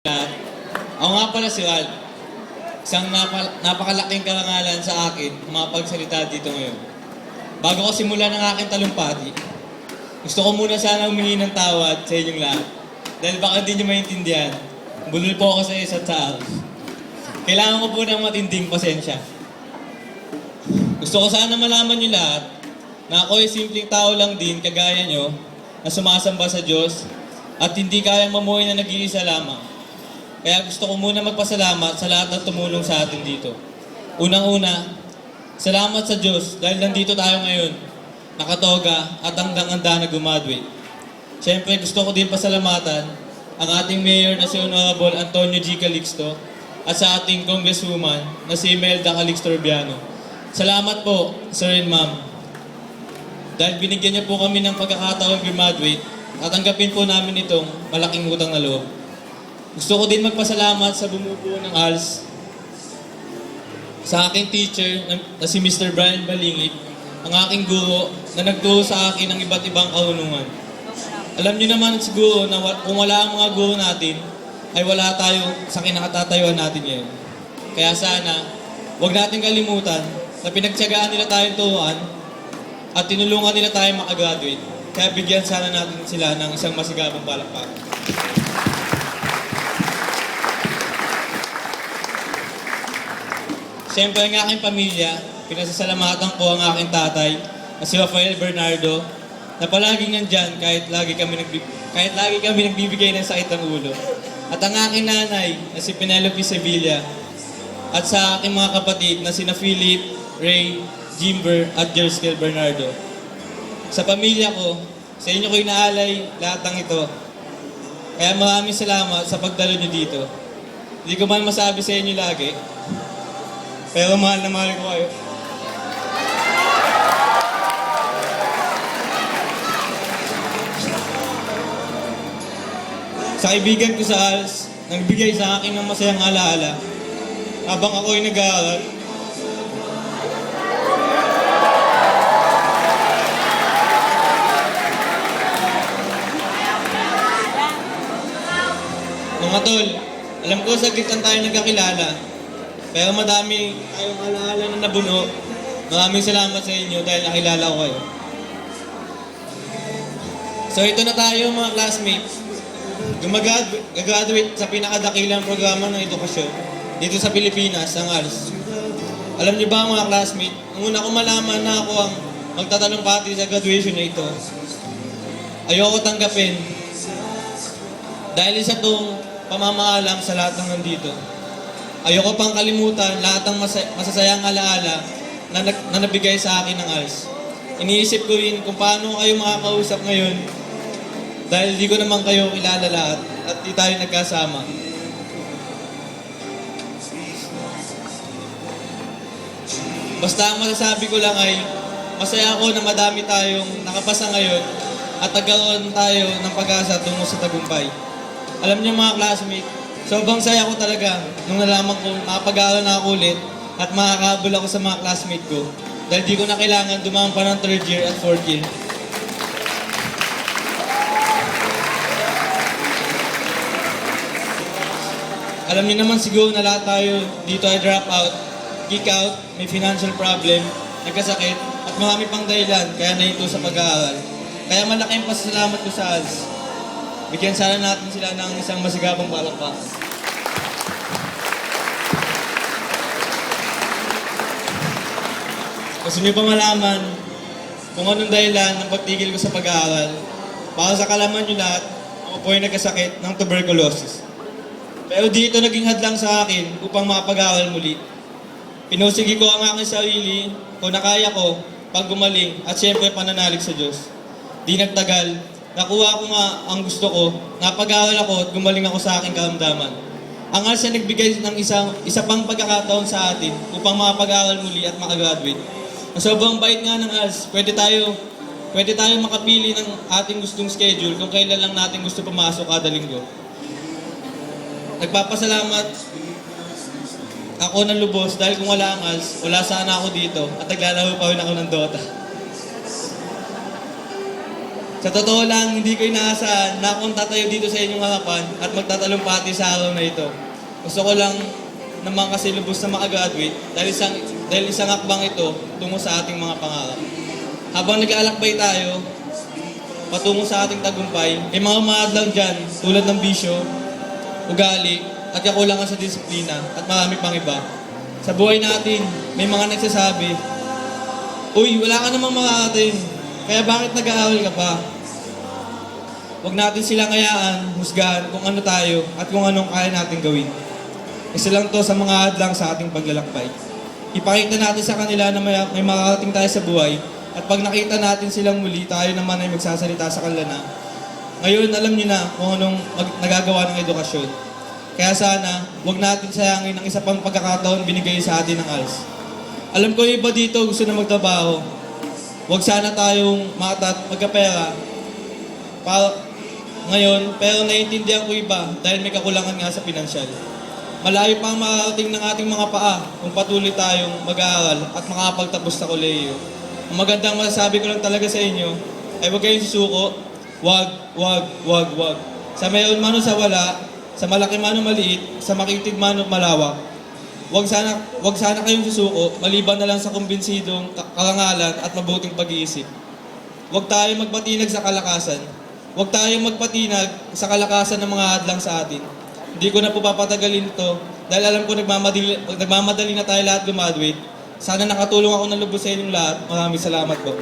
Ako nga pala si Wal. Isang napakalaking karangalan sa akin mapagsalita dito ngayon. Bago ko simulan ang aking talumpati, gusto ko muna sana humingi ng tawad sa inyong lahat. Dahil baka hindi nyo maintindihan, bulol po ako sa isa't sa akin. Kailangan ko po ng matinding pasensya. Gusto ko sana malaman nyo lahat na ako ay simpleng tao lang din kagaya nyo na sumasamba sa Diyos at hindi kayang mamuhay na nag-iisa lamang. Kaya gusto ko muna magpasalamat sa lahat ng tumulong sa atin dito. Unang-una, salamat sa Diyos dahil nandito tayo ngayon, nakatoga at hanggang-handa na graduate. Siyempre gusto ko din pasalamatan ang ating mayor na si Honorable Antonio G. Calixto at sa ating congresswoman na si Imelda Calixto-Rubiano. Salamat po, sir and ma'am. Dahil binigyan niyo po kami ng pagkakataon graduate at tanggapin po namin itong malaking utang na loob. Gusto ko din magpasalamat sa bumubuo ng ALS, sa aking teacher na si Mr. Brian Balingit, ang aking guro na nagturo sa akin ng iba't ibang karunungan. Alam niyo naman siguro na kung wala ang mga guro natin, ay wala tayo sa kinakatatayuan natin ngayon. Kaya sana, huwag natin kalimutan na pinagtiyagaan nila tayong turuan at tinulungan nila tayo makagraduate. Kaya bigyan sana natin sila ng isang masigabong palakpakan. Siyempre ang aking pamilya, pinasasalamatan ko ang aking tatay na si Rafael Bernardo na palaging nandyan kahit lagi kami nagbibigay ng sakit ng ulo. At ang aking nanay na si Penelope Sevilla at sa aking mga kapatid na sina Philip, Ray, Jimber at Jerskel Bernardo. Sa pamilya ko, sa inyo ko inaalay lahat ng ito. Kaya maraming salamat sa pagdalo nyo dito. Hindi ko man masabi sa inyo lagi, pero mahal na mahal ko kayo. Sa kaibigan ko sa ALS, nagbigay sa akin ng masayang alaala habang ako'y nag-aaral. Mga tol, alam ko saglit lang tayo nagkakilala. Pero madami tayong alaala na nabuno. Maraming salamat sa inyo dahil nakilala ko kayo. So ito na tayo mga classmates. Gag-graduate sa pinakadakilang programa ng edukasyon dito sa Pilipinas, ang ALS. Alam niyo ba mga classmates, nung una ko malaman na ako ang magtatalumpati sa graduation na ito, ayoko tanggapin dahil isa itong pamamaalam sa lahat ng nandito. Ayoko pang kalimutan lahat ng masasayang alaala na nabigay sa akin ng ALS. Iniisip ko rin kung paano kayo makakausap ngayon dahil di ko naman kayo kilala lahat at di tayo nagkasama. Basta ang masasabi ko lang ay masaya ako na madami tayong nakapasa ngayon at nagkaroon tayo ng pag-asa tungo sa tagumpay. Alam niyo mga classmates, sobrang saya ko talaga nung nalaman ko makapag-aaral na ako ulit at makakahabol ako sa mga classmate ko dahil di ko na kailangan dumaan pa ng 3rd year at 4th year. Alam niyo naman siguro na lahat tayo dito ay drop out, kick out, may financial problem, nagkasakit at marami pang dahilan kaya nahinto sa pag-aaral. Kaya malaking pasasalamat ko sa ALS. Bigyan sana natin sila ng isang masigabong palakpakan. Gusto niyo pa malaman kung anong dahilan ng pagtigil ko sa pag-aaral? Para sa kalaman niyo lahat, ako po ay nagkasakit ng tuberculosis. Pero dito naging hadlang sa akin upang makapag-aaral muli. Pinusigi ko ang aking sarili kung nakaya ko pag gumaling at siyempre pananalig sa Diyos. Di nagtagal, nakuha ko nga ang gusto ko, napag-aaral ako at gumaling ako sa aking karamdaman. Ang ALS ay nagbigay ng isa pang pagkakataon sa atin upang makapag-aaral muli at makagraduate. Ang sobrang bait nga ng ALS, pwede tayo makapili ng ating gustong schedule kung kailan lang natin gusto pumasok kada linggo. Nagpapasalamat ako ng lubos dahil kung wala ang ALS, wala sana ako dito at naglalaro pa rin ako ng Dota. Sa totoo lang, hindi ko inaasahan na akong tatayo dito sa inyong harapan at magtatalumpati sa araw na ito. Gusto ko lang naman kasi lubos na makagraduate dahil isang hakbang ito tungo sa ating mga pangarap. Habang nag-aalakbay tayo, patungo sa ating tagumpay, may mga maadlang dyan tulad ng bisyo, ugali, at kakulangan sa disiplina at marami pang iba. Sa buhay natin, may mga nagsasabi, "Uy, wala ka namang makakating, kaya bakit nag-aaral ka pa?" Huwag natin silang hayaan, husgahan kung ano tayo at kung anong kaya natin gawin. Isa lang to sa mga hadlang sa ating paglalakbay. Ipakita natin sa kanila na may makakating tayo sa buhay at pag nakita natin silang muli, tayo naman ay magsasalita sa kanila na, "Ngayon, alam niyo na kung anong nagagawa ng edukasyon." Kaya sana, huwag natin sayangin ang isa pang pagkakataon binigay sa atin ng ALS. Alam ko yung iba dito gusto na magtrabaho. Huwag sana tayong magkapera ngayon, pero naiintindihan ko iba dahil may kakulangan nga sa pinansyal. Malayo pa ang makarating ng ating mga paa kung patuloy tayong mag-aaral at makapagtapos sa kolehiyo. Ang magandang masasabi ko lang talaga sa inyo ay huwag kayong susuko. Wag. Sa mayroon man o sa wala, sa malaki man o maliit, sa makitid man o malawak. Huwag sana kayong susuko, maliban na lang sa kumbinsidong karangalan at mabuting pag-iisip. Huwag tayong magpatinag sa kalakasan. Huwag tayong magpatinag sa kalakasan ng mga hadlang sa atin. Hindi ko na po papatagalin ito dahil alam ko nagmamadali na tayo lahat graduate. Sana nakatulong ako ng lubos sa inyong lahat. Maraming salamat po.